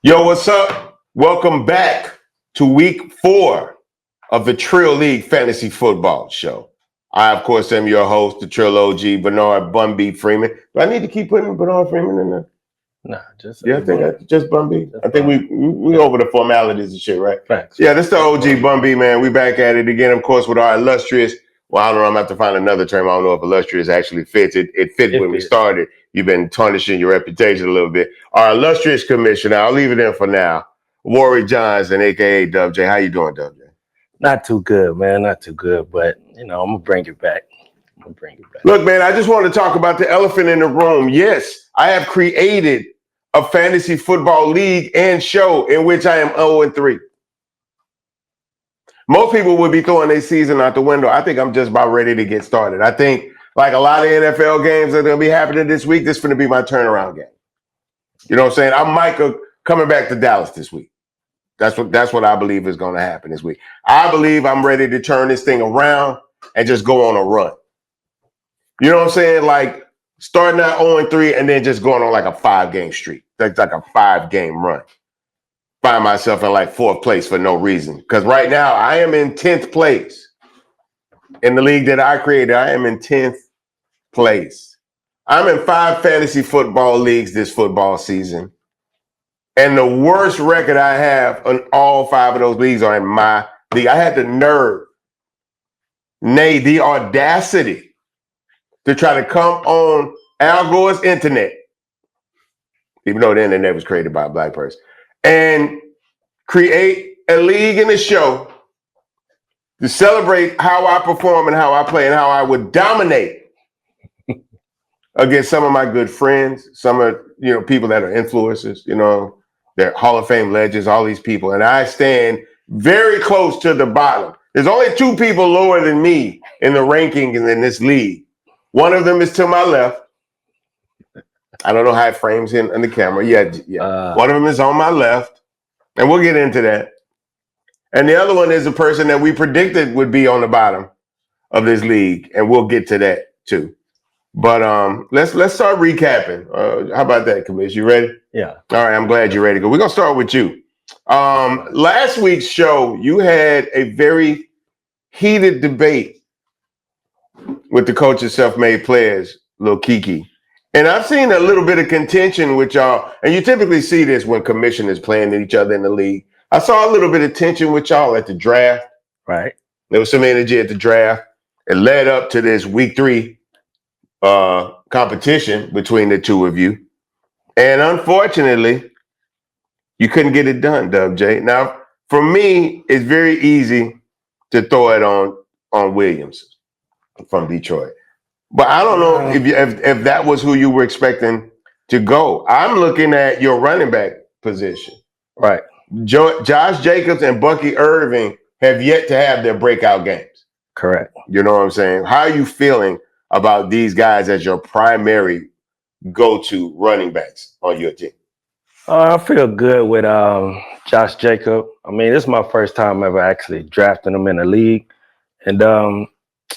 Yo, what's up? Welcome back to week 4 of the Trill League Fantasy Football Show. I, of course, am your host, the Trill OG, Bernard Bumby Freeman. Do I need to keep putting Bernard Freeman in there? Nah, just just Bumby. I think we over the formalities and shit, right? Facts. Yeah, this the OG Bumby, man. We back at it again, of course, with our illustrious. Well, I don't know. I'm gonna have to find another term. I don't know if illustrious actually fits. It fit when we started. You've been tarnishing your reputation a little bit. Our illustrious commissioner. I'll leave it in for now. Warwick Johnson, aka Dub J. How you doing, Dub J? Not too good, man. Not too good, but I'm gonna bring it back. Look, man, I just want to talk about the elephant in the room. Yes, I have created a fantasy football league and show in which I am 0-3. Most people would be throwing their season out the window. I think I'm just about ready to get started. I think, like a lot of NFL games that are going to be happening this week, this is going to be my turnaround game. You know what I'm saying? I'm Micah coming back to Dallas this week. That's what I believe is going to happen this week. I believe I'm ready to turn this thing around and just go on a run. You know what I'm saying? Like starting out 0-3 and then just going on like a 5-game streak. That's like a 5-game run. Find myself in like 4th place for no reason. Because right now I am in 10th place. In the league that I created, I am in 10th place. I'm in 5 fantasy football leagues this football season. And the worst record I have on all 5 of those leagues are in my league. I had the nerve, nay, the audacity to try to come on Al Gore's internet, even though the internet was created by a black person, and create a league and a show to celebrate how I perform and how I play and how I would dominate against some of my good friends, some of people that are influencers, they're Hall of Fame legends, all these people. And I stand very close to the bottom. There's only 2 people lower than me in the rankings in this league. One of them is to my left. I don't know how it frames him in the camera. Yeah. One of them is on my left. And we'll get into that. And the other one is a person that we predicted would be on the bottom of this league. And we'll get to that too. But let's start recapping. How about that, Commish? You ready? Yeah. All right, I'm glad you're ready to go. We're going to start with you. Last week's show, you had a very heated debate with the coach of self-made players, Lil Keke. And I've seen a little bit of contention with y'all, and you typically see this when commissioners playing each other in the league. I saw a little bit of tension with y'all at the draft. Right. There was some energy at the draft. It led up to this week 3 competition between the 2 of you. And unfortunately, you couldn't get it done, Dub J. Now, for me, it's very easy to throw it on Williams from Detroit. But I don't know if that was who you were expecting to go. I'm looking at your running back position. Right. Josh Jacobs and Bucky Irving have yet to have their breakout games. Correct. You know what I'm saying? How are you feeling about these guys as your primary go-to running backs on your team? I feel good with Josh Jacobs. I mean, this is my first time ever actually drafting him in the league. And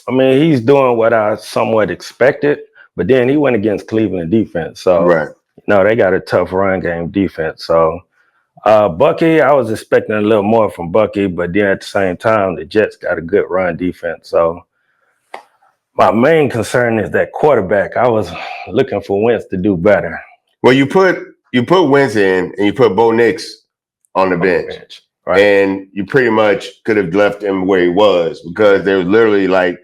he's doing what I somewhat expected, but then he went against Cleveland defense. So, right. They got a tough run game defense. So, Bucky, I was expecting a little more from Bucky, but then at the same time, the Jets got a good run defense. So, my main concern is that quarterback. I was looking for Wentz to do better. Well, you put Wentz in and you put Bo Nix on the bench. Right. And you pretty much could have left him where he was because there was literally like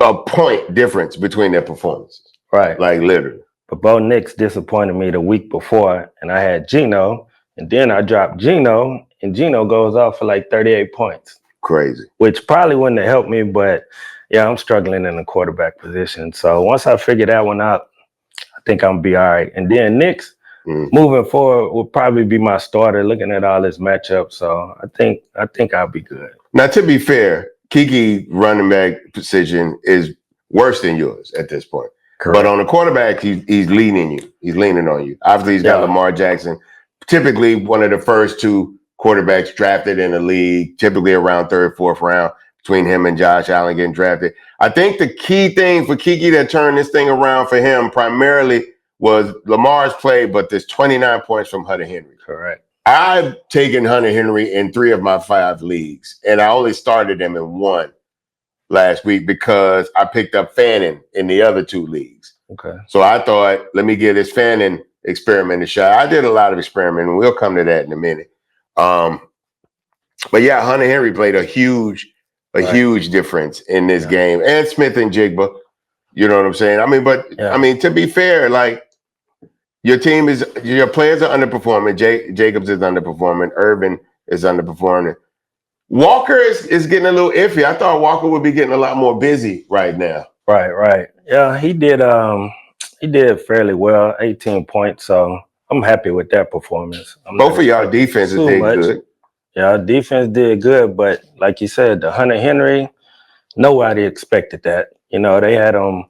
a point difference between their performances. Right. Like literally. But Bo Nix disappointed me the week before, and I had Geno, and then I dropped Geno, and Geno goes off for like 38 points. Crazy. Which probably wouldn't have helped me, but yeah, I'm struggling in the quarterback position. So once I figure that one out, I think I'm gonna be all right. And then Nix, moving forward, will probably be my starter. Looking at all this matchup, so I think I'll be good. Now, to be fair, Keke running back position is worse than yours at this point. Correct. But on the quarterback, he's leaning you. He's leaning on you. Obviously, he's got Lamar Jackson, typically one of the first 2 quarterbacks drafted in the league, typically around 3rd, 4th round. Between him and Josh Allen getting drafted. I think the key thing for Keke that turned this thing around for him primarily was Lamar's play, but there's 29 points from Hunter Henry. Correct. I've taken Hunter Henry in 3 of my 5 leagues, and I only started him in 1 last week because I picked up Fannin in the other 2 leagues. Okay. So I thought, let me give this Fannin experiment a shot. I did a lot of experimenting. We'll come to that in a minute. But yeah, Hunter Henry played a huge difference in this game, and Smith and Jigba. You know what I'm saying? I mean, but I mean, to be fair, like your players are underperforming. Jacobs is underperforming. Irvin is underperforming. Walker is getting a little iffy. I thought Walker would be getting a lot more busy right now. Right. Yeah, he did fairly well, 18 points. So I'm happy with that performance. Both of y'all defenses did good. Yeah, defense did good, but like you said, the Hunter Henry, nobody expected that. You know, they had him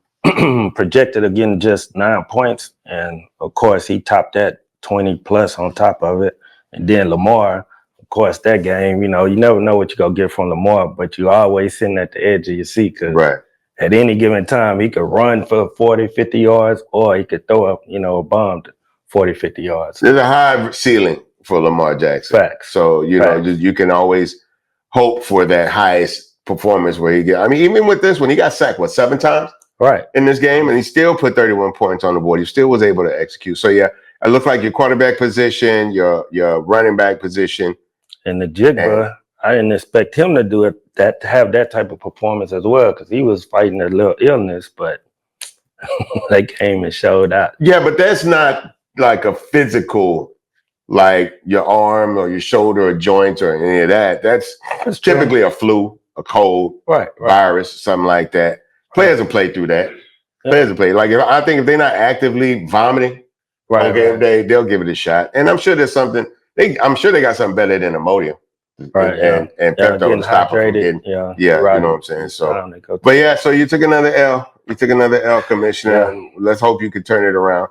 projected again just 9 points, and of course he topped that 20 plus on top of it. And then Lamar, of course, that game, you know, you never know what you're gonna get from Lamar, but you always sitting at the edge of your seat because at any given time he could run for 40, 50 yards, or he could throw up, you know, a bomb to 40, 50 yards. There's a high ceiling for Lamar Jackson. Facts. So, you know, you can always hope for that highest performance where he get. I mean, even with this one, he got sacked, 7 times? Right. In this game, and he still put 31 points on the board. He still was able to execute. So, yeah, it looked like your quarterback position, your running back position. And the Jigba, I didn't expect him to do it, to have that type of performance as well, because he was fighting a little illness, but they came and showed out. Yeah, but that's not like a physical, like your arm or your shoulder or joint or any of that. That's typically a flu, a cold, virus, something like that. Players will play through that. Players will play. Like, I think if they're not actively vomiting on game day, they'll give it a shot. And I'm sure there's something. I'm sure they got something better than Imodium, and Pepto to stop them from getting. You know what I'm saying. So, but yeah, so you took another L. You took another L, Commissioner. And let's hope you can turn it around.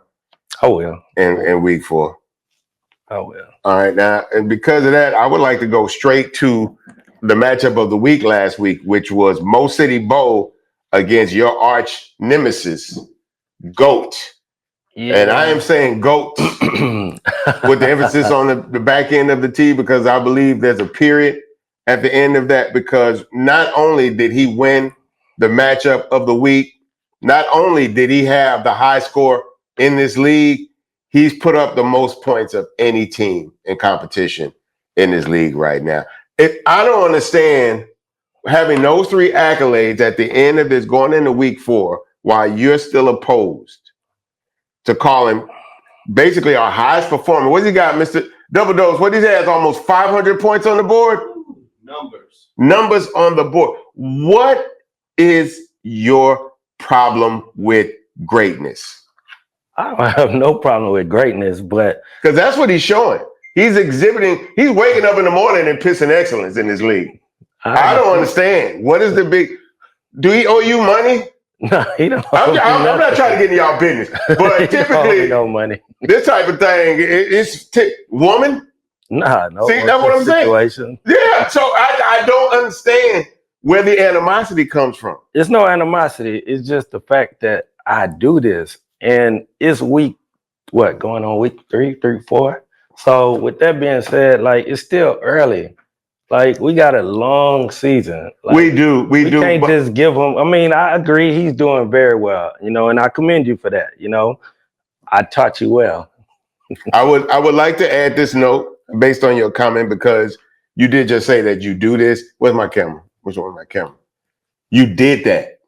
I will. In week 4. I will. All right, now, and because of that, I would like to go straight to the matchup of the week last week, which was Mo City Bowl against your arch nemesis, GOAT. Yeah. And I am saying GOAT with the emphasis on the back end of the T, because I believe there's a period at the end of that, because not only did he win the matchup of the week, not only did he have the high score in this league, he's put up the most points of any team in competition in this league right now. I don't understand having those 3 accolades at the end of this, going into week 4, while you're still opposed to call him basically our highest performer. What's he got, Mr. Double Dose? What he has almost 500 points on the board? Numbers on the board. What is your problem with greatness? I don't have no problem with greatness, but because that's what he's showing. He's exhibiting. He's waking up in the morning and pissing excellence in this league. I don't understand. What is the big? Do he owe you money? No, he don't. I'm not trying to get into y'all business, but typically, no money. This type of thing, it's woman. Nah, no. See, that's what I'm saying. Yeah, so I don't understand where the animosity comes from. It's no animosity. It's just the fact that I do this, and it's week going on week 3, 4. So with that being said, like, it's still early. Like, we got a long season. Like, we do. We can't just give him. I mean, I agree he's doing very well, you know, and I commend you for that. You know, I taught you well. I would like to add this note based on your comment, because you did just say that you do this. Where's my camera? What's wrong with my camera? You did that.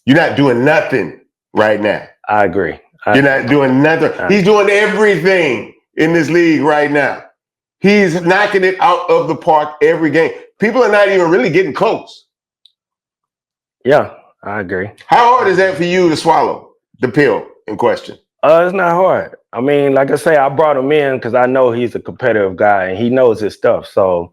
You're not doing nothing right now. I agree. You're not doing nothing. He's doing everything in this league right now. He's knocking it out of the park every game. People are not even really getting close. Yeah, I agree. How hard is that for you to swallow the pill in question? It's not hard. I mean, like I say, I brought him in because I know he's a competitive guy and he knows his stuff. So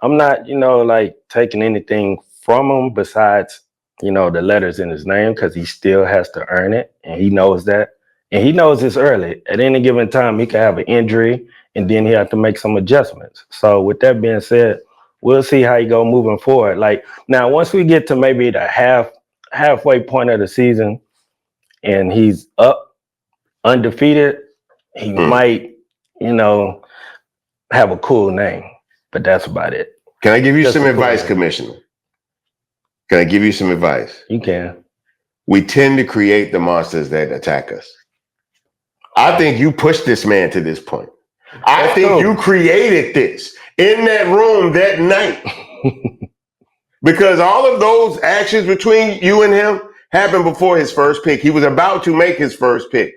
I'm not, you know, like taking anything from him besides, you know, the letters in his name, because he still has to earn it. And he knows that. And he knows this early. At any given time, he could have an injury and then he have to make some adjustments. So with that being said, we'll see how he go moving forward. Like, now, once we get to maybe the halfway point of the season and he's up undefeated, he might, have a cool name, but that's about it. Can I give you some advice, Commissioner? Can I give you some advice? You can. We tend to create the monsters that attack us. I think you pushed this man to this point. I think you created this in that room that night. Because all of those actions between you and him happened before his first pick. He was about to make his first pick.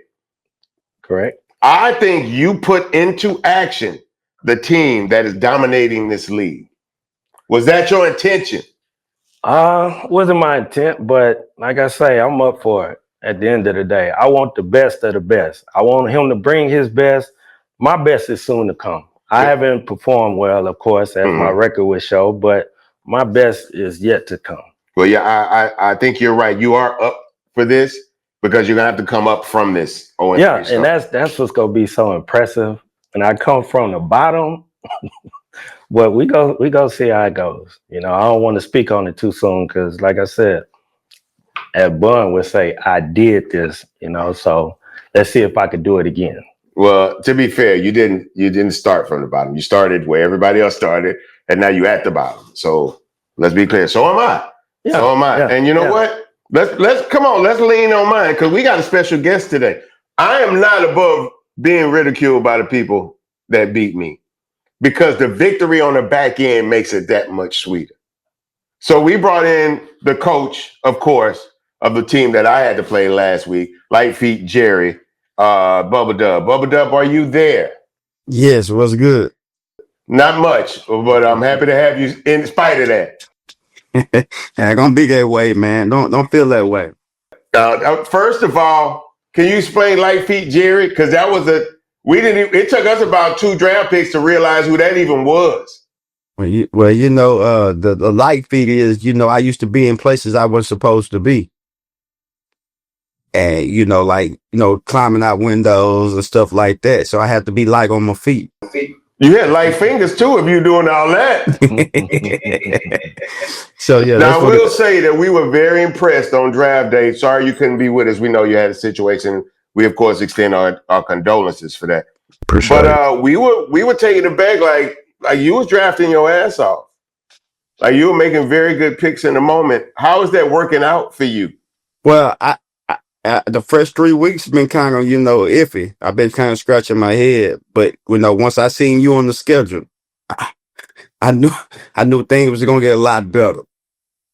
Correct. I think you put into action the team that is dominating this league. Was that your intention? Wasn't my intent, but like I say, I'm up for it at the end of the day. I want the best of the best. I want him to bring his best. My best is soon to come. I haven't performed well, of course, as my record would show, but my best is yet to come. Well, yeah, I think you're right. You are up for this because you're gonna have to come up from this. Yeah, and that's what's gonna be so impressive. And I come from the bottom, but we go see how it goes. I don't want to speak on it too soon because, like I said, at Bun would say I did this. So let's see if I could do it again. Well, to be fair, you didn't start from the bottom. You started where everybody else started, and now you're at the bottom. So let's be clear. So am I. Yeah, so am I. Yeah, and you know what? Let's come on. Let's lean on mine because we got a special guest today. I am not above being ridiculed by the people that beat me because the victory on the back end makes it that much sweeter. So we brought in the coach, of course, of the team that I had to play last week, Light Feet Jerry. Bubba Dub. Bubba Dub, are you there? Yes, what's good? Not much, but I'm happy to have you in spite of that. Yeah, gonna be that way, man. Don't feel that way. First of all, can you explain Light Feet Jerry? Because that was it took us about 2 draft picks to realize who that even was. Well, the Light Feet is, I used to be in places I wasn't supposed to be. And, climbing out windows and stuff like that. So I had to be light on my feet. You had light fingers too if you're doing all that. So, yeah. Now, I will say that we were very impressed on draft day. Sorry you couldn't be with us. We know you had a situation. We, of course, extend our condolences for that. But we were taking it back like you was drafting your ass off. Like you were making very good picks in the moment. How is that working out for you? Well, the first 3 weeks have been kind of, iffy. I've been kind of scratching my head, but once I seen you on the schedule, I knew things was gonna get a lot better,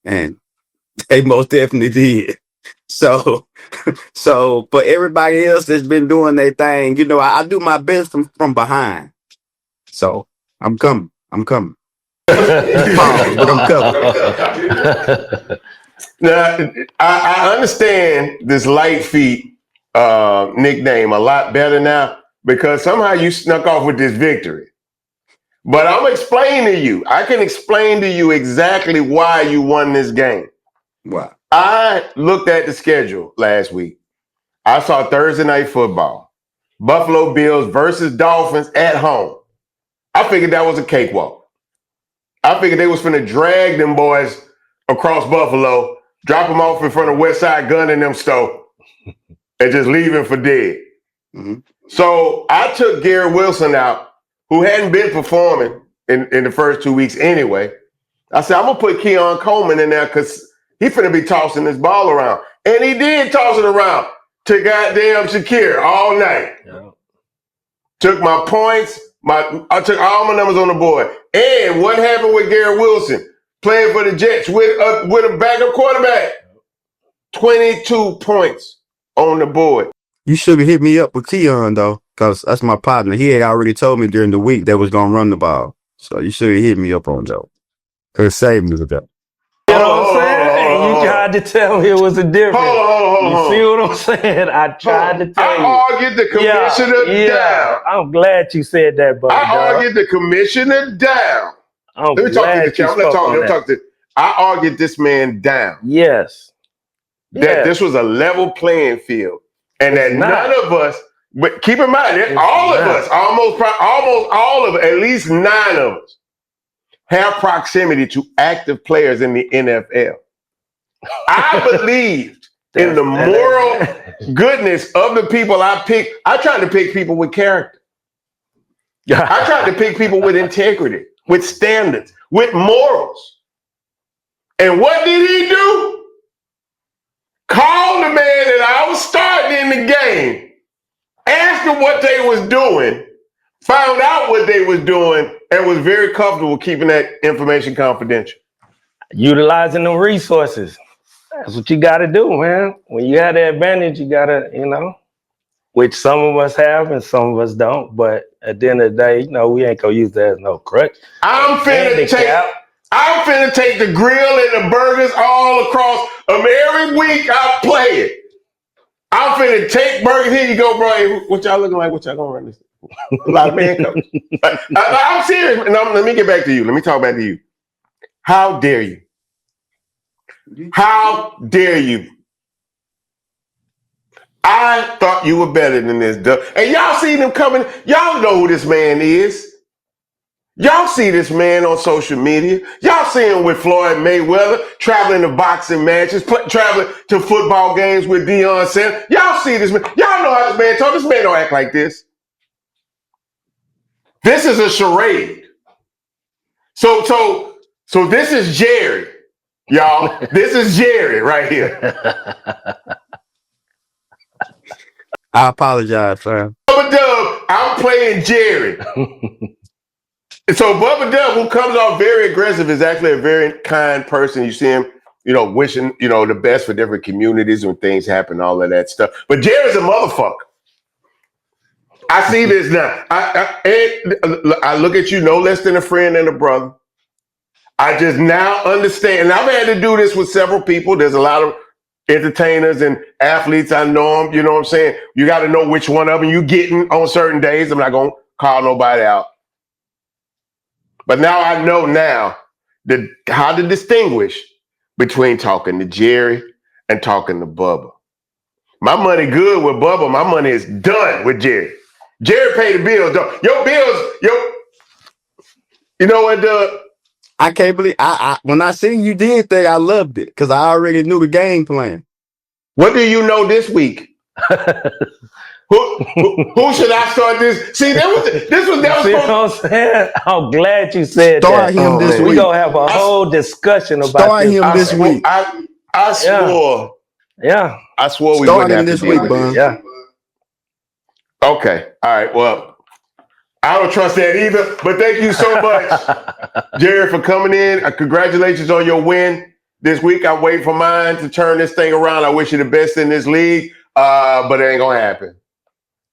and they most definitely did. So, but everybody else that's been doing their thing, I do my best from behind. So I'm coming. But I'm coming. Now, I understand this Light Feet nickname a lot better now because somehow you snuck off with this victory. But I'm explaining to you. I can explain to you exactly why you won this game. Wow. I looked at the schedule last week. I saw Thursday night football. Buffalo Bills versus Dolphins at home. I figured that was a cakewalk. I figured they was finna drag them boys across Buffalo, drop them off in front of West Side Gun and them store, and just leave him for dead. Mm-hmm. So I took Garrett Wilson out, who hadn't been performing in the first 2 weeks anyway. I said, I'm going to put Keon Coleman in there because he finna be tossing this ball around. And he did toss it around to goddamn Shakir all night. Yeah. Took my points. I took all my numbers on the board. And what happened with Garrett Wilson playing for the Jets with a backup quarterback? 22 points on the board. You should have hit me up with Keon, though, because that's my partner. He had already told me during the week that was going to run the ball. So you should have hit me up on that. It saved me with that. You know what I'm saying? You tried to tell me it was a difference. You see what I'm saying? I tried to tell you. I argued the commissioner down. I'm glad you said that, buddy. I argued the commissioner down. Let me talk to the I argued this man down. Yes. That this was a level playing field. And that none of us, but keep in mind, all of us, almost all of us, at least 9 of us, have proximity to active players in the NFL. I believed in the moral goodness of the people I pick. I tried to pick people with character. I tried to pick people with integrity, with standards, with morals. And what did he do? Call the man that I was starting in the game, asked them what they was doing, found out what they was doing, and was very comfortable keeping that information confidential. Utilizing the resources. That's what you got to do, man. When you have the advantage, you got to, which some of us have and some of us don't. But at the end of the day, we ain't going to use that as no crutch. I'm finna take the grill and the burgers all across. Every week I play it. I'm finna take burgers. Here you go, bro. Hey, what y'all looking like? What y'all gonna run this? A lot of man comes. I'm serious. Let me get back to you. Let me talk back to you. How dare you? How dare you? I thought you were better than this, dude. And y'all see them coming. Y'all know who this man is. Y'all see this man on social media. Y'all see him with Floyd Mayweather, traveling to boxing matches, traveling to football games with Deion Sanders. Y'all see this man. Y'all know how this man talks. This man don't act like this. This is a charade. So this is Jerry, y'all. This is Jerry right here. I apologize, fam. Bubba Dub, I'm playing Jerry. So Bubba Dub, who comes off very aggressive, is actually a very kind person. You see him, wishing, the best for different communities when things happen, all of that stuff. But Jerry's a motherfucker. I see this now. I look at you no less than a friend and a brother. I just now understand. And I've had to do this with several people. There's a lot of entertainers and athletes. I know them. You know what I'm saying? You got to know which one of them you getting on certain days. I'm not going to call nobody out. But now I know how to distinguish between talking to Jerry and talking to Bubba. My money good with Bubba. My money is done with Jerry. Jerry paid the bills. Your bills, you know what, Doug? I can't believe when I seen you did that, I loved it because I already knew the game plan. What do you know this week? Who should I start this? See, that was. See what I'm saying? I'm glad you said Start that. him this week. We're going to have a whole discussion about Start this. him this week. I swore. Yeah. I swore we Start wouldn't him have this to week, Bun. Yeah. Okay. All right. Well, I don't trust that either. But thank you so much, Jerry, for coming in. Congratulations on your win this week. I'm waiting for mine to turn this thing around. I wish you the best in this league, but it ain't gonna happen.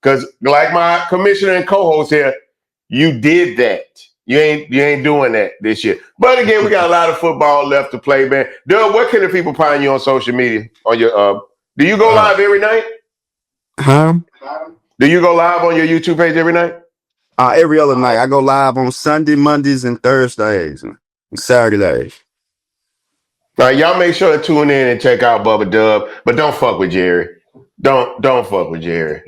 Because like my commissioner and co-host here, you did that. You ain't doing that this year. But again, we got a lot of football left to play, man. Doug, where can the people find you on social media? On your do you go live every night? Huh? Do you go live on your YouTube page every night? Every other night. I go live on Sunday, Mondays, and Thursdays, and Saturdays. All right, y'all make sure to tune in and check out Bubba Dub, but don't fuck with Jerry. Don't fuck with Jerry.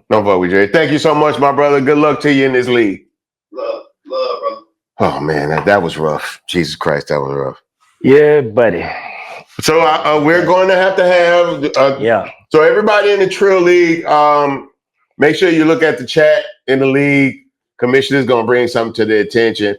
Don't fuck with Jerry. Thank you so much, my brother. Good luck to you in this league. Love, brother. Oh man, that was rough. Jesus Christ, that was rough. Yeah, buddy. So we're going to have yeah. So everybody in the Trill League, make sure you look at the chat in the league. Commissioner's going to bring something to their attention.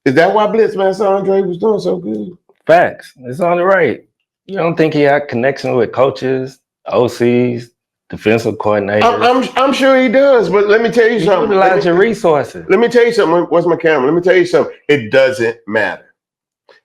Is that why Blitzmaster Andre was doing so good? Facts. It's on the right. You don't think he had connection with coaches, OCs, defensive coordinators? I'm sure he does, but let me tell you something. Utilize your resources. Let me tell you something. Where's my camera? Let me tell you something. It doesn't matter.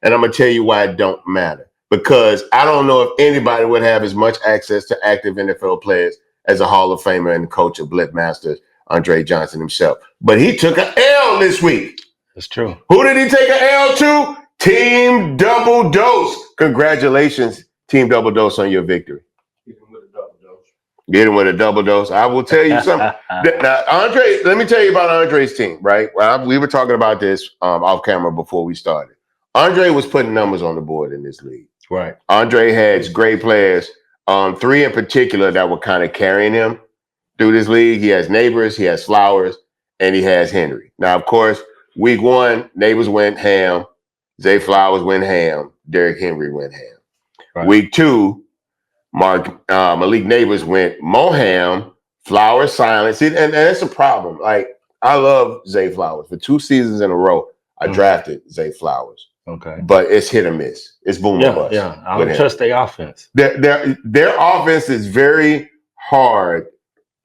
And I'm going to tell you why it don't matter. Because I don't know if anybody would have as much access to active NFL players as a Hall of Famer and coach of Blitzmasters, Andre Johnson himself. But he took an L this week. That's true. Who did he take an L to? Team Double Dose. Congratulations, Team Double Dose, on your victory. Get him with a double dose. Get him with a double dose. I will tell you something. Now, Andre, let me tell you about Andre's team, right? We were talking about this off camera before we started. Andre was putting numbers on the board in this league. Right. Andre has great players, 3 in particular that were kind of carrying him through this league. He has Neighbors, he has Flowers, and he has Henry. Now, of course, week 1, Neighbors went ham. Zay Flowers went ham. Derrick Henry went ham. Right. Week 2, Malik Neighbors went Moham, Flowers, Silence. See, and that's a problem. Like, I love Zay Flowers. For 2 seasons in a row, I drafted Zay Flowers. Okay. But it's hit or miss. It's boom or bust. Yeah. I don't trust their offense. Their offense is very hard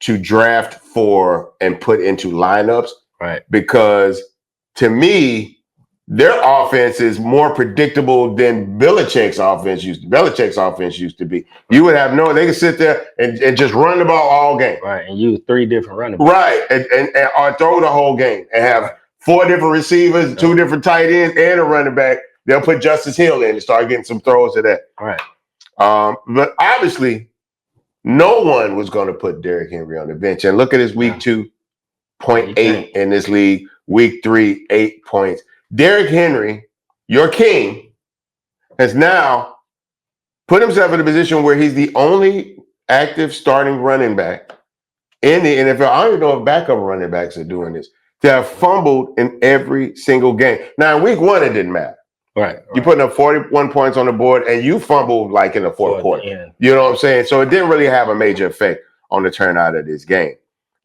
to draft for and put into lineups. Right. Because to me, their offense is more predictable than Belichick's offense used to be. You would have they could sit there and just run the ball all game. Right. And use 3 different running backs. Right. And or throw the whole game and have 4 different receivers, 2 different tight ends, and a running back. They'll put Justice Hill in and start getting some throws to that. Right. But obviously, no one was going to put Derrick Henry on the bench. And look at his week 2, 0.8 in this league. Week 3, 8 points. Derrick Henry, your king, has now put himself in a position where he's the only active starting running back in the NFL. I don't even know if backup running backs are doing this. To have fumbled in every single game. Now, in week 1, it didn't matter. Right. You're putting up 41 points on the board, and you fumbled like in the fourth quarter. You know what I'm saying? So it didn't really have a major effect on the turnout of this game.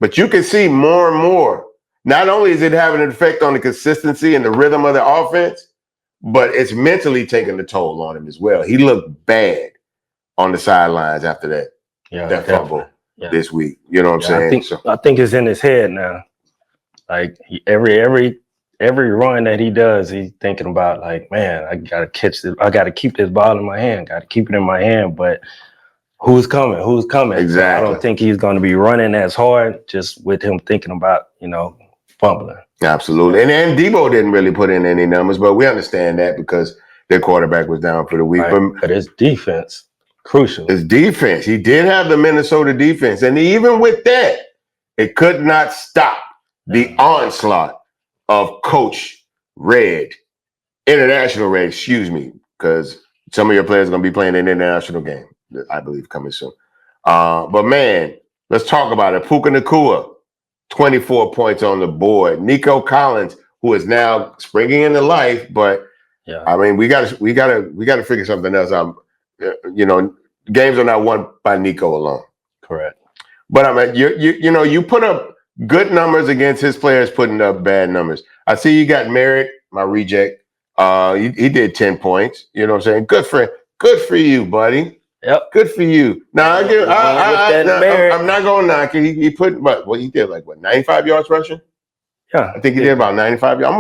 But you can see more and more. Not only is it having an effect on the consistency and the rhythm of the offense, but it's mentally taking the toll on him as well. He looked bad on the sidelines after that fumble this week. You know what I'm saying? I think it's in his head now. Like every run that he does, he's thinking about like, man, I gotta catch this. I gotta keep this ball in my hand. Got to keep it in my hand. But who's coming? Exactly. So I don't think he's going to be running as hard. Just with him thinking about fumbling. Absolutely. And Debo didn't really put in any numbers, but we understand that because their quarterback was down for the week. Right. But his defense, crucial. His defense. He did have the Minnesota defense. And even with that, it could not stop the onslaught of Coach Red, International Red, because some of your players are going to be playing an international game, I believe, coming soon. But, man, let's talk about it. Puka Nacua, 24 points on the board. Nico Collins, who is now springing into life, but I mean, we got to figure something else out. Games are not won by Nico alone. Correct. But I mean, you put up good numbers against his players putting up bad numbers. I see you got Merritt, my reject. He did 10 points. You know what I'm saying? Good for you, buddy. Yep. Good for you. Now I'm not going to knock it. He put he did 95 yards rushing? Yeah. I think he did about 95 yards. I'm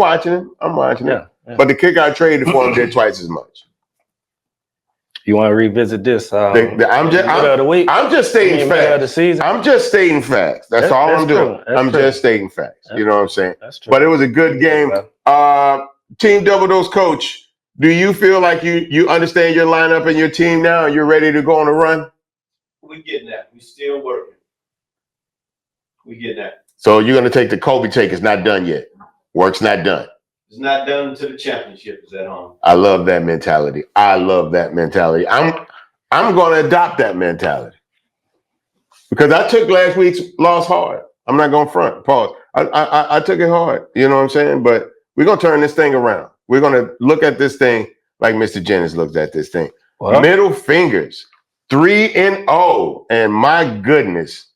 watching him. Yeah. But the kicker I traded for him did twice as much. You want to revisit this? I'm just stating facts. I'm just stating facts. That's all I'm doing. I'm just stating facts. You know what I'm saying? That's true. But it was a good game. Team Double Dose coach, do you feel like you understand your lineup and your team now and you're ready to go on a run? We getting that. We still working. We getting that. So you're going to take the Kobe take. It's not done yet. Work's not done. It's not done until the championship is at home. I love that mentality. I'm going to adopt that mentality because I took last week's loss hard. I'm not going to front. Pause. I took it hard. You know what I'm saying? But we're going to turn this thing around. We're going to look at this thing like Mr. Jennings looked at this thing. Well, middle fingers, 3-0. And my goodness,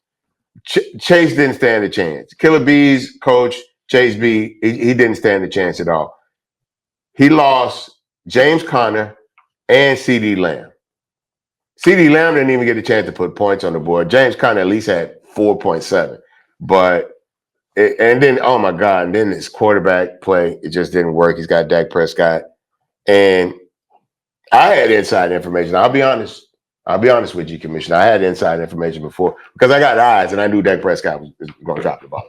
Chase didn't stand a chance. Killer Bees coach, Chase B, he didn't stand a chance at all. He lost James Conner and CD Lamb. CD Lamb didn't even get a chance to put points on the board. James Conner at least had 4.7. And then, oh my God, and then his quarterback play, it just didn't work. He's got Dak Prescott. And I had inside information. I'll be honest with you, Commissioner. I had inside information before because I got eyes and I knew Dak Prescott was going to drop the ball.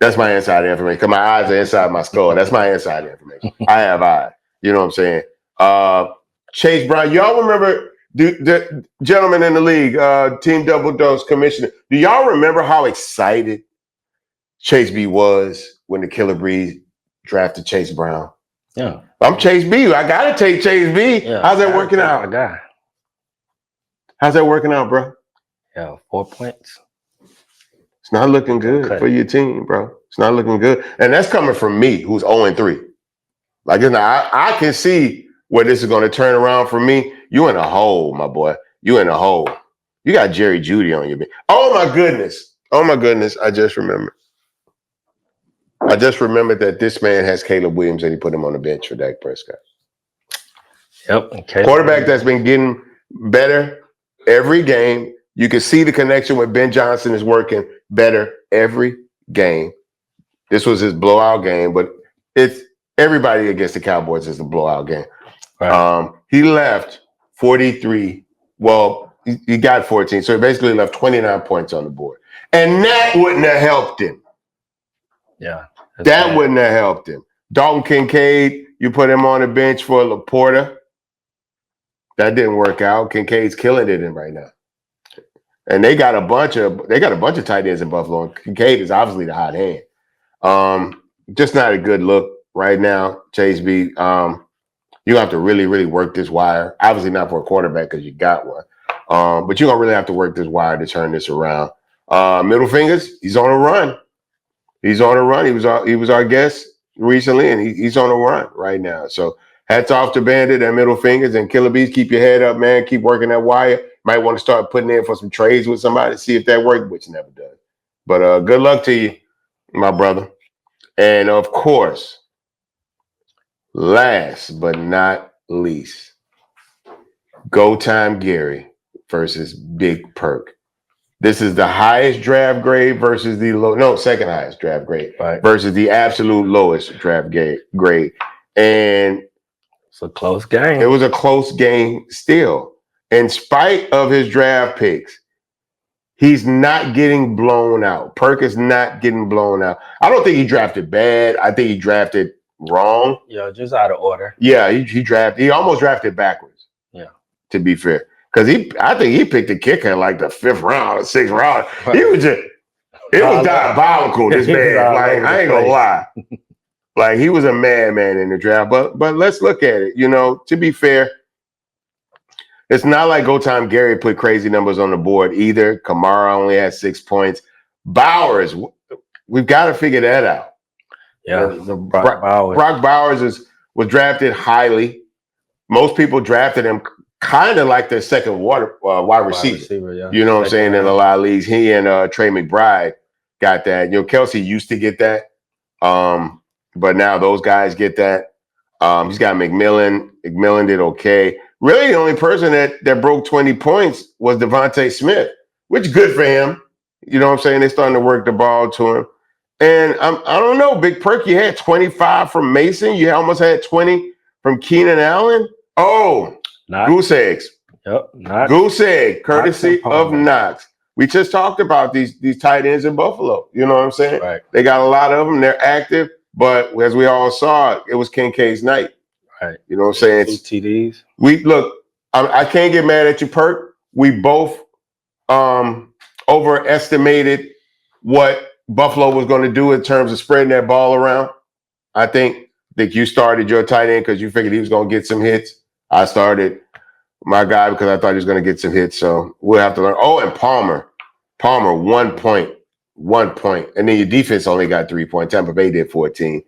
That's my inside information because my eyes are inside my skull. That's my inside information. I have eyes. You know what I'm saying? Chase Brown, y'all remember the gentleman in the league, Team Double Dose Commissioner, do y'all remember how excited Chase B was when the Killer Breeze drafted Chase Brown? Yeah. I'm Chase B. I got to take Chase B. Yeah, how's that working out? How's that working out, bro? Yeah, 4 points. It's not looking good for your team, bro. It's not looking good. And that's coming from me, who's 0-3. Like, I can see where this is going to turn around for me. You in a hole, my boy. You in a hole. You got Jerry Judy on your bench. Oh my goodness. Oh my goodness. I just remembered that this man has Caleb Williams and he put him on the bench for Dak Prescott. Yep. Okay. Quarterback that's been getting better every game. You can see the connection with Ben Johnson is working better every game. This was his blowout game, but it's everybody against the Cowboys is a blowout game. Right. He left 43. Well, he got 14, so he basically left 29 points on the board. And that wouldn't have helped him. Yeah. That wouldn't have helped him. Dalton Kincaid, you put him on the bench for Laporta. That didn't work out. Kincaid's killing it right now. And they got a bunch of tight ends in Buffalo. And Kincaid is obviously the hot hand. Just not a good look right now, Chase B. You have to really, really work this wire. Obviously not for a quarterback because you got one. But you're gonna really have to work this wire to turn this around. Middle fingers, he's on a run. He's on a run. He was our guest recently, and he's on a run right now. So hats off to Bandit and Middle Fingers and Killer Bees. Keep your head up, man. Keep working that wire. Might want to start putting in for some trades with somebody, see if that works, which never does. But good luck to you, my brother. And of course, last but not least, Go Time Gary versus Big Perk. This is the highest draft grade versus the second highest draft grade versus the absolute lowest draft grade. And it's a close game. It was a close game still. In spite of his draft picks, he's not getting blown out. Perk is not getting blown out. I don't think he drafted bad. I think he drafted wrong. Yeah, just out of order. Yeah, he almost drafted backwards. Yeah. To be fair. Because I think he picked a kicker in like the 5th round or 6th round. It was diabolical, this man. Like, I ain't gonna lie. Like, he was a madman in the draft. But let's look at it. You know, to be fair, it's not like Go Time Gary put crazy numbers on the board either. Kamara only had 6 points. Bowers, we've got to figure that out. Yeah, Brock Bowers. Brock Bowers was drafted highly. Most people drafted him kind of like their second wide receiver. Yeah. You know what I'm saying? In a lot of leagues, he and Trey McBride got that. You know, Kelsey used to get that, but now those guys get that. He's got McMillan. McMillan did okay. Really, the only person that broke 20 points was Devontae Smith, which good for him. You know what I'm saying? They're starting to work the ball to him. And I don't know, Big Perk, you had 25 from Mason. You almost had 20 from Keenan Allen. Oh, goose eggs. Yep, goose egg, courtesy of Knox. We just talked about these tight ends in Buffalo. You know what I'm saying? Right. They got a lot of them. They're active. But as we all saw, it was Kincaid's night. Right. You know what I'm saying? 2 TDs. I can't get mad at you, Perk. We both overestimated what Buffalo was going to do in terms of spreading that ball around. I think you started your tight end because you figured he was going to get some hits. I started my guy because I thought he was going to get some hits. So we'll have to learn. Oh, and Palmer, 1 point. And then your defense only got 3 points. Tampa Bay did 14.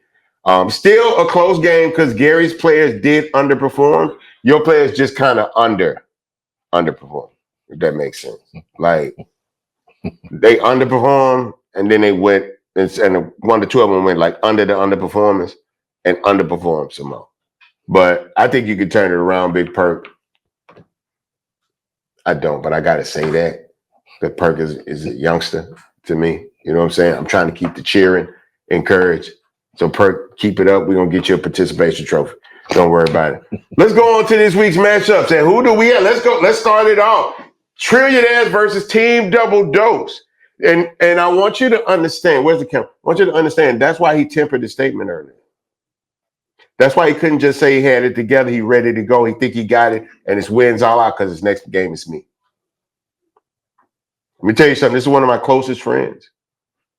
Still a close game because Gary's players did underperform. Your players just kind of underperform, if that makes sense. Like, they underperformed, and then they went, and 1 to 2 of them went like under the underperformance and underperformed some more. But I think you could turn it around, Big Perk. I don't, but I got to say that. The Perk is a youngster to me. You know what I'm saying? I'm trying to keep the cheering encouraged. So, Perk, keep it up. We're going to get you a participation trophy. Don't worry about it. Let's go on to this week's matchups. And who do we have? Let's go. Let's start it off. Trillionaires versus Team Double Dose. And I want you to understand. Where's the camera? I want you to understand. That's why he tempered the statement earlier. That's why he couldn't just say he had it together. He ready to go. He think he got it. And his wins all out because his next game is me. Let me tell you something. This is one of my closest friends.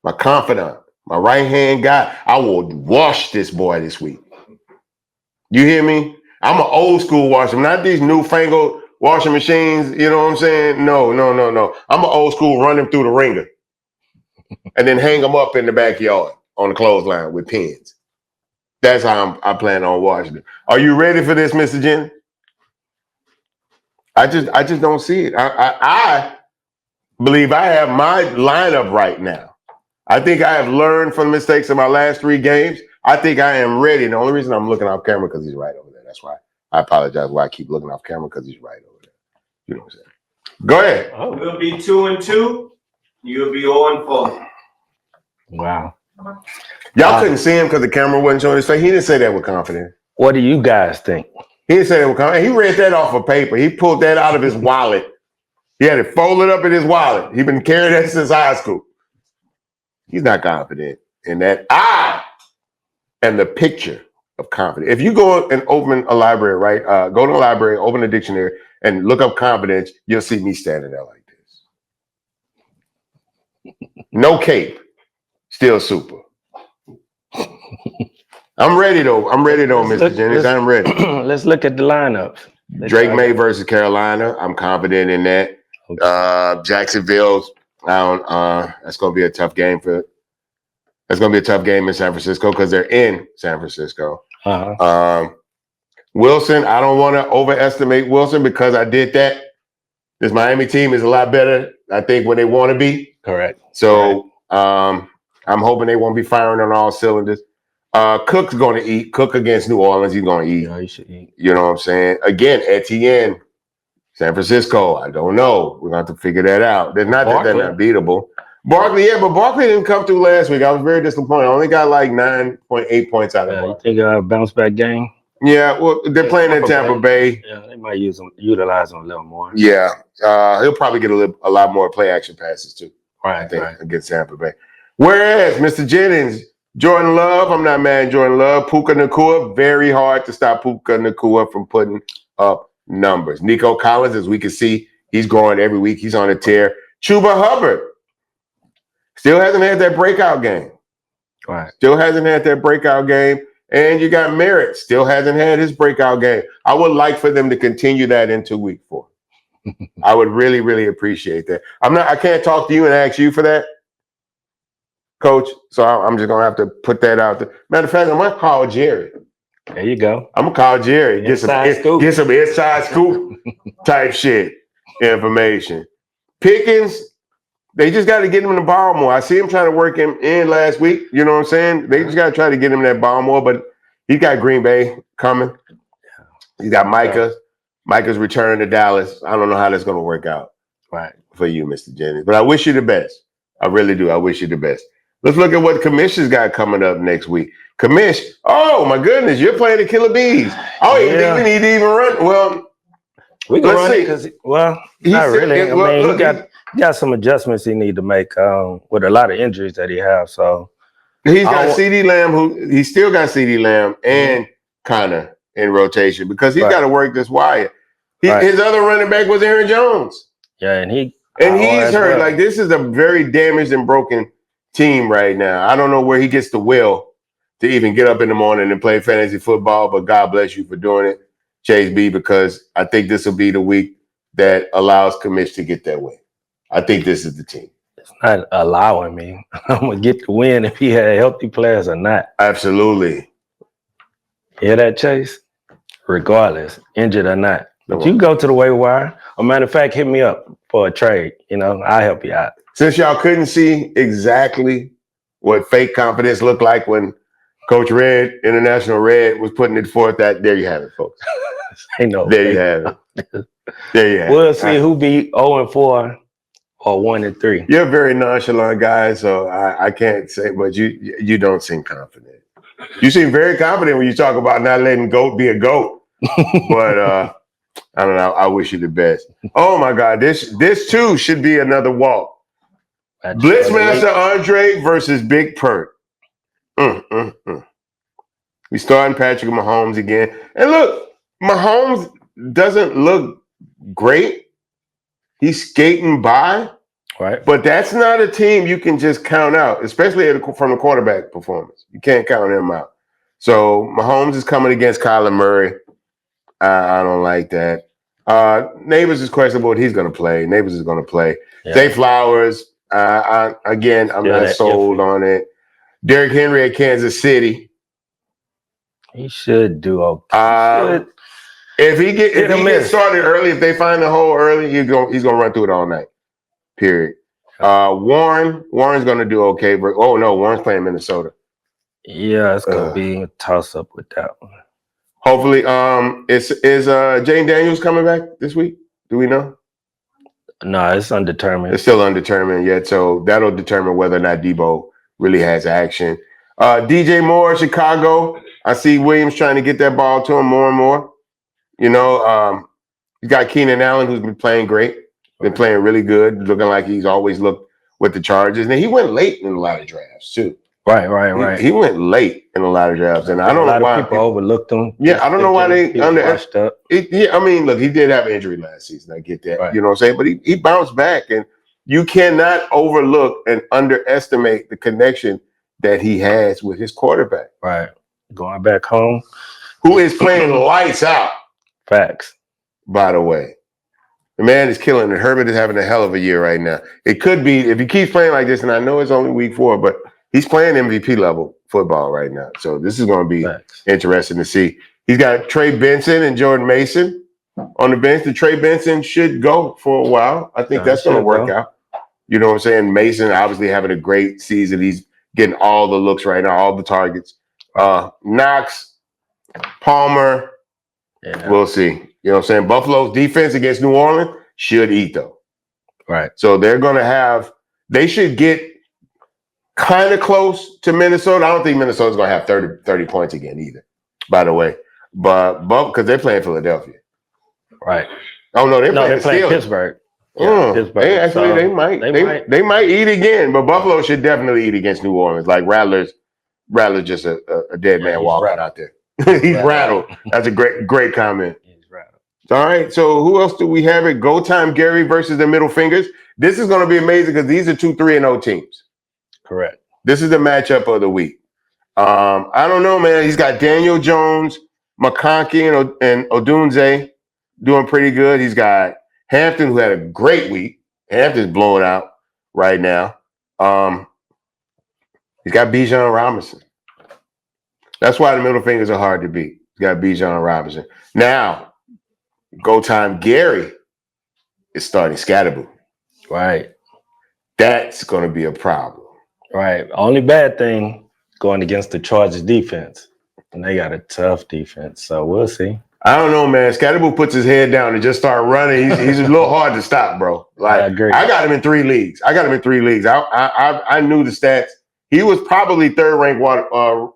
My confidant. My right-hand guy. I will wash this boy this week. You hear me? I'm an old school washer. Not these newfangled washing machines. You know what I'm saying? No. I'm an old school run him through the ringer. And then hang them up in the backyard on the clothesline with pins. That's how I plan on washing it. Are you ready for this, Mr. Jen? I just don't see it. I believe I have my lineup right now. I think I have learned from the mistakes of my last 3 games. I think I am ready. And the only reason I'm looking off camera because he's right over there. That's why I apologize why I keep looking off camera because he's right over there. You know what I'm saying? Go ahead. Oh, We'll be 2-2. You'll be 0-4. wow. Y'all couldn't see him because the camera wasn't showing his face. He didn't say that with confidence. What do you guys think? He didn't say that with confidence. He read that off of paper. He pulled that out of his wallet. He had it folded up in his wallet. He's been carrying that since high school. He's not confident in that. I am the picture of confidence. If you go and open a library, right? Go to a library, open a dictionary, and look up confidence, you'll see me standing there like this. No cape. Still super. I'm ready though. Mr. Jennings. I'm ready. Let's look at the lineups. Drake May versus Carolina. I'm confident in that. Okay. Jacksonville's. That's going to be a tough game That's going to be a tough game in San Francisco because they're in San Francisco. Uh-huh. Wilson. I don't want to overestimate Wilson because I did that. This Miami team is a lot better, I think, when they want to be. Correct. So I'm hoping they won't be firing on all cylinders. Cook's going to eat. Cook against New Orleans, he's going to eat. Yeah, he should eat. You know what I'm saying? Again, Etienne, San Francisco. I don't know. We're going to have to figure that out. They're not that they're not beatable. Barkley, yeah, but Barkley didn't come through last week. I was very disappointed. I only got like 9.8 points out of it. You think a bounce back game? Yeah, well, they're playing in Tampa Bay. Yeah, they might utilize him a little more. Yeah, he'll probably get a lot more play action passes too. Right, I think against Tampa Bay. Whereas Mr. Jennings, Jordan Love, I'm not mad at Jordan Love. Puka Nacua, very hard to stop Puka Nacua from putting up numbers. Nico Collins, as we can see, he's growing every week. He's on a tear. Chuba Hubbard still hasn't had that breakout game. Right. Still hasn't had that breakout game. And you got Merritt, still hasn't had his breakout game. I would like for them to continue that into week 4. I would really, really appreciate that. I can't talk to you and ask you for that, Coach. So I'm just gonna have to put that out there. Matter of fact, I'm gonna call Jerry. There you go. I'm gonna call Jerry. Get some inside scoop type shit information. Pickens, they just got to get him in the ball more. I see him trying to work him in last week. You know what I'm saying? They just got to try to get him that ball more. But he's got Green Bay coming. He's got Micah. Micah's return to Dallas. I don't know how that's going to work out for you, Mr. Jennings. But I wish you the best. I really do. I wish you the best. Let's look at what Commish has got coming up next week. Commish, oh, my goodness, you're playing the Killer Bees. Oh, you think we need to even run? Well, we can run it because, not really. He got some adjustments he need to make with a lot of injuries that he has. So he's got CeeDee Lamb, he's still got CeeDee Lamb and Connor in rotation because he's got to work this wire. His other running back was Aaron Jones. Yeah, and he's hurt. Like, this is a very damaged and broken team right now. I don't know where he gets the will to even get up in the morning and play fantasy football, but God bless you for doing it, Chase B, because I think this will be the week that allows Commish to get that win. I think this is the team. It's not allowing me. I'm going to get the win if he had healthy players or not. Absolutely. Hear that, Chase? Regardless, injured or not. But you go to the waiver wire. Or matter of fact, hit me up for a trade. I'll help you out. Since y'all couldn't see exactly what fake confidence looked like when Coach Red, International Red, was putting it forth, there you have it, folks. Ain't no there you have it. There you have it. We'll see who be 0-4 or 1-3. You're a very nonchalant guy, so I can't say, but you don't seem confident. You seem very confident when you talk about not letting GOAT be a GOAT. But I don't know. I wish you the best. Oh my God, this too should be another walk. Blitzmaster Andre versus Big Perk. We starting Patrick Mahomes again. And look, Mahomes doesn't look great. He's skating by. Right. But that's not a team you can just count out, especially from the quarterback performance. You can't count him out. So Mahomes is coming against Kyler Murray. I don't like that. Neighbors is questionable. He's going to play. Neighbors is going to play. Yeah. Zay Flowers. I'm not sold on it. Derrick Henry at Kansas City. He should do okay. If he Hit or gets miss. started early, if they find the hole early, he's gonna run through it all night. Period. Warren's gonna do okay, but Warren's playing Minnesota. Yeah, it's gonna be a toss up with that one. Hopefully, is Jane Daniels coming back this week? Do we know? No, it's undetermined. It's still undetermined yet, so that'll determine whether or not Debo really has action. DJ Moore, Chicago. I see Williams trying to get that ball to him more and more. You know, you got Keenan Allen, who's been playing great, been playing really good, looking like he's always looked with the Chargers. And he went late in a lot of drafts too. Right. He went late in a lot of drafts, and I don't know why people overlooked him. Yeah, I don't know why they washed up. I mean, look, he did have an injury last season. I get that. Right. You know what I'm saying? But he bounced back, and you cannot overlook and underestimate the connection that he has with his quarterback. Right. Going back home. Who is playing lights out. Facts. By the way. The man is killing it. Herbert is having a hell of a year right now. It could be, if he keeps playing like this, and I know it's only week 4, but he's playing MVP level football right now. So this is going to be interesting to see. He's got Trey Benson and Jordan Mason on the bench. The Trey Benson should go for a while. I think that's going to work out. You know what I'm saying? Mason obviously having a great season. He's getting all the looks right now, all the targets. Knox, Palmer, we'll see. You know what I'm saying? Buffalo's defense against New Orleans should eat, though. Right. So they're going to they should get kind of close to Minnesota. I don't think Minnesota's going to have 30 points again either, by the way. But because they're playing Philadelphia. Right. Oh, no, they're playing Pittsburgh. Yeah, Pittsburgh. They might eat again, but Buffalo should definitely eat against New Orleans. Like Rattler's just a dead man walking out there. He's rattled. That's a great comment. All right, so who else do we have it? Go Time Gary versus the Middle Fingers. This is going to be amazing because these are 2 3-0 teams. Correct. This is the matchup of the week. I don't know, man. He's got Daniel Jones, McConkey, and Odunze doing pretty good. He's got Hampton, who had a great week. Hampton's blowing out right now. He's got Bijan Robinson. That's why the Middle Fingers are hard to beat. He's got Bijan Robinson. Now, Go Time Gary is starting Scatterboo. Right. That's going to be a problem. Right. Only bad thing going against the Chargers defense. And they got a tough defense. So we'll see. I don't know, man. Scatterboo puts his head down and just start running. He's a little hard to stop, bro. Like, I agree. I got him in 3 leagues. I knew the stats. He was probably 3rd ranked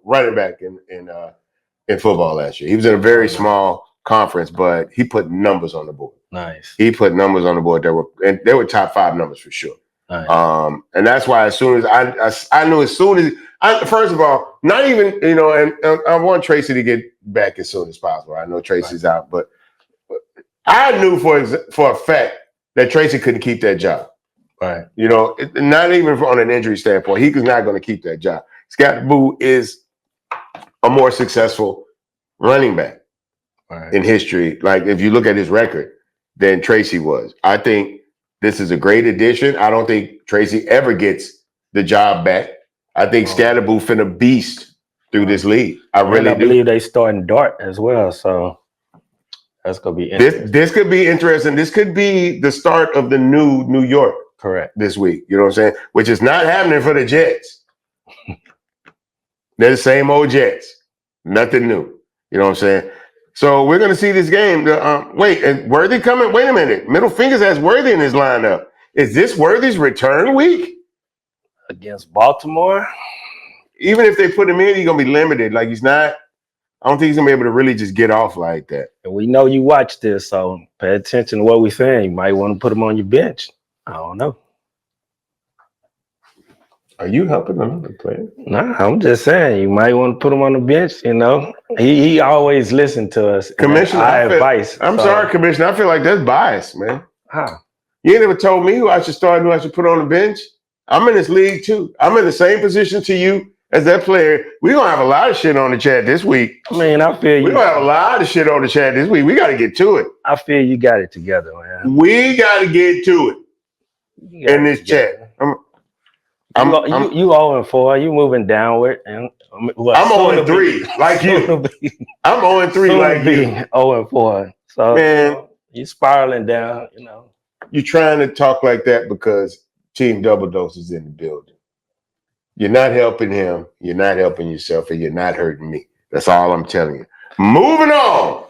running back in football last year. He was in a very small conference, but he put numbers on the board. Nice. He put numbers on the board they were top 5 numbers for sure. Nice. And that's why as soon as I knew first of all, not even, and I want Tracy to get back as soon as possible. I know Tracy's out, but I knew for a fact that Tracy couldn't keep that job. Right. Not even on an injury standpoint, he was not going to keep that job. Scatterboo is a more successful running back in history. Like if you look at his record, than Tracy was. I think this is a great addition. I don't think Tracy ever gets the job back. I think Scatterboo finna beast through this league. I believe they starting Dart as well, so that's gonna be interesting. This could be interesting. This could be the start of the new New York. Correct. This week, you know what I'm saying? Which is not happening for the Jets. They're the same old Jets. Nothing new. You know what I'm saying? So we're gonna see this game. Wait, and Worthy coming? Wait a minute. Middle Fingers has Worthy in his lineup. Is this Worthy's return week? Against Baltimore? Even if they put him in, he's gonna be limited. Like he's not. I don't think he's gonna be able to really just get off like that. And we know you watch this, so pay attention to what we're saying. You might want to put him on your bench. I don't know. Are you helping another player? Nah, I'm just saying you might want to put him on the bench. He always listened to us. Commissioner, advice. I'm sorry, Commissioner. I feel like that's bias, man. How? You ain't never told me who I should start and who I should put on the bench. I'm in this league too. I'm in the same position to you as that player. We're gonna have a lot of shit on the chat this week. I mean, I feel you. We're gonna have a lot of shit on the chat this week. We gotta get to it. I feel you got it together, man. We gotta get to it in this chat. I'm You 0-4. You moving downward, and well, I'm soon to 0-3 like you. soon to be, I'm 0-3 soon like to be you. 0-4. So Man, you spiraling down. you're trying to talk like that because Team Double Dose is in the building. You're not helping him, you're not helping yourself, and you're not hurting me. That's all I'm telling you. Moving on.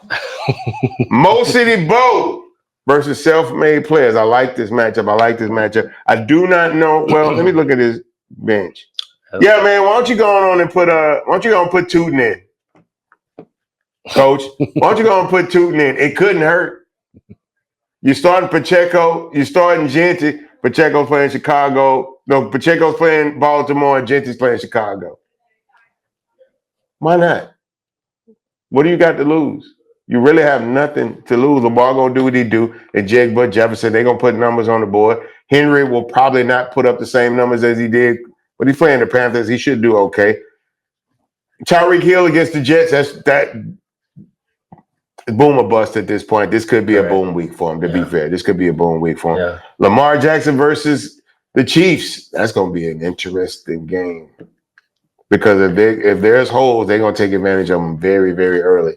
Mo City Bo versus self-made players. I like this matchup. I do not know. Well, let me look at his bench. Yeah, man, why don't you go on and put Tootin in? Coach, why don't you go and put Tootin in? It couldn't hurt. You starting Pacheco, you starting Genty. Pacheco's playing Chicago. No, Pacheco's playing Baltimore and Genty's playing Chicago. Why not? What do you got to lose? You really have nothing to lose. Lamar gonna do what he do. And Jigba, Jefferson, they're gonna put numbers on the board. Henry will probably not put up the same numbers as he did, but he's playing the Panthers. He should do okay. Tyreek Hill against the Jets, that boom or bust at this point. This could be a boom week for him, to be fair. This could be a boom week for him. Yeah. Lamar Jackson versus the Chiefs. That's gonna be an interesting game. Because if there's holes, they're gonna take advantage of them very, very early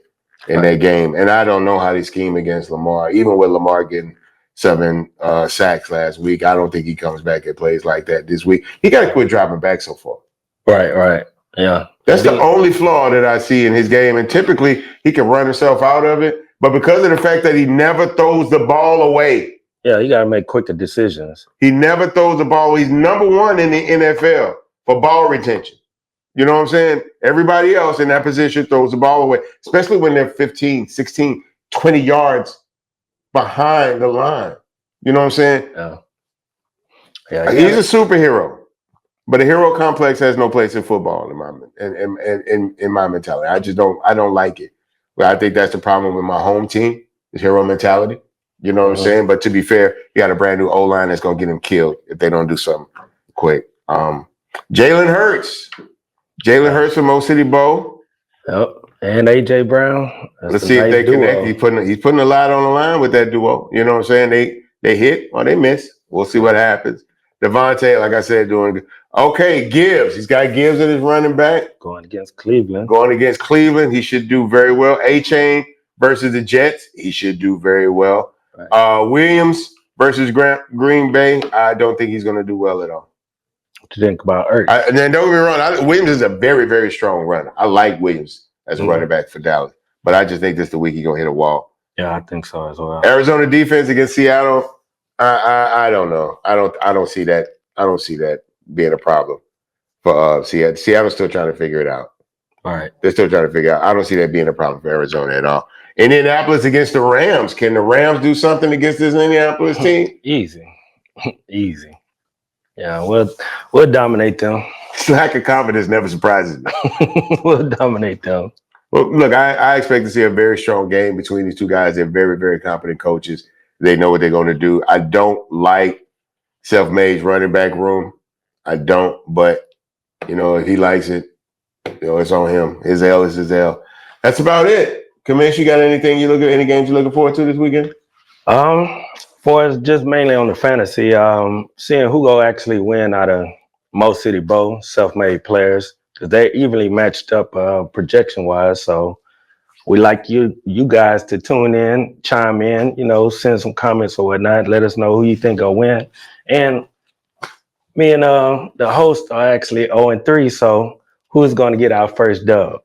in that game. And I don't know how they scheme against Lamar. Even with Lamar getting 7 sacks last week, I don't think he comes back and plays like that this week. He got to quit dropping back so far. Right. Yeah. That's the only flaw that I see in his game. And typically, he can run himself out of it. But because of the fact that he never throws the ball away. Yeah, you got to make quicker decisions. He never throws the ball. He's number 1 in the NFL for ball retention. You know what I'm saying? Everybody else in that position throws the ball away, especially when they're 15, 16, 20 yards behind the line. You know what I'm saying? Yeah. He's a superhero, but a hero complex has no place in football in my mentality. I don't like it. But I think that's the problem with my home team, is hero mentality. You know what I'm saying? But to be fair, you got a brand new O-line that's going to get him killed if they don't do something quick. Jalen Hurts for Mo City Bo. Yep. And AJ Brown. Let's see if they connect. He's putting a lot on the line with that duo. You know what I'm saying? They hit or they miss. We'll see what happens. Devontae, like I said, doing good. Okay, Gibbs. He's got Gibbs in his running back. Going against Cleveland. He should do very well. A-Chain versus the Jets. He should do very well. Right. Williams versus Green Bay. I don't think he's going to do well at all. What you think about Ertz? And then don't get me wrong, Williams is a very, very strong runner. I like Williams as a running back for Dallas, but I just think this is the week he's gonna hit a wall. Yeah, I think so as well. Arizona defense against Seattle, I don't know. I don't see that. I don't see that being a problem for Seattle. Seattle's still trying to figure it out. All right, they're still trying to figure out. I don't see that being a problem for Arizona at all. Indianapolis against the Rams. Can the Rams do something against this Indianapolis team? Easy. Yeah, we'll dominate them. Lack of confidence never surprises me. We'll dominate them. Well, look, I expect to see a very strong game between these two guys. They're very, very competent coaches. They know what they're going to do. I don't like self-made running back room. I don't, but, if he likes it, it's on him. His L is his L. That's about it. Commish, you got any games you're looking forward to this weekend? For us, just mainly on the fantasy, seeing who go actually win out of Mo City Bo, self-made players, because they're evenly matched up projection-wise. So we like you guys to tune in, chime in, send some comments or whatnot. Let us know who you think will win. And me and the host are actually 0-3. So who's going to get our first dub?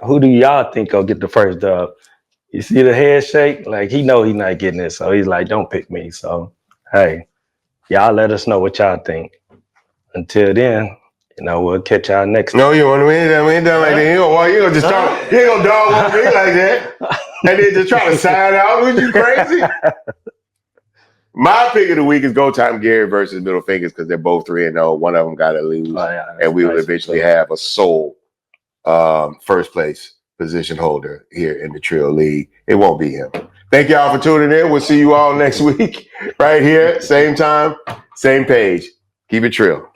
Who do y'all think will get the first dub? You see the head shake? Like, he know he's not getting it. So he's like, don't pick me. So, hey, y'all let us know what y'all think. Until then, we'll catch y'all next time. No, we ain't done like that. You ain't gonna dog on me like that. And then just try to sign out. Was you crazy? My pick of the week is Go Time Gary versus Middle Fingers because they're both 3-0. One of them got to lose. And we will eventually have a sole first place position holder here in the Trill League. It won't be him. Thank y'all for tuning in. We'll see you all next week right here. Same time, same page. Keep it Trill.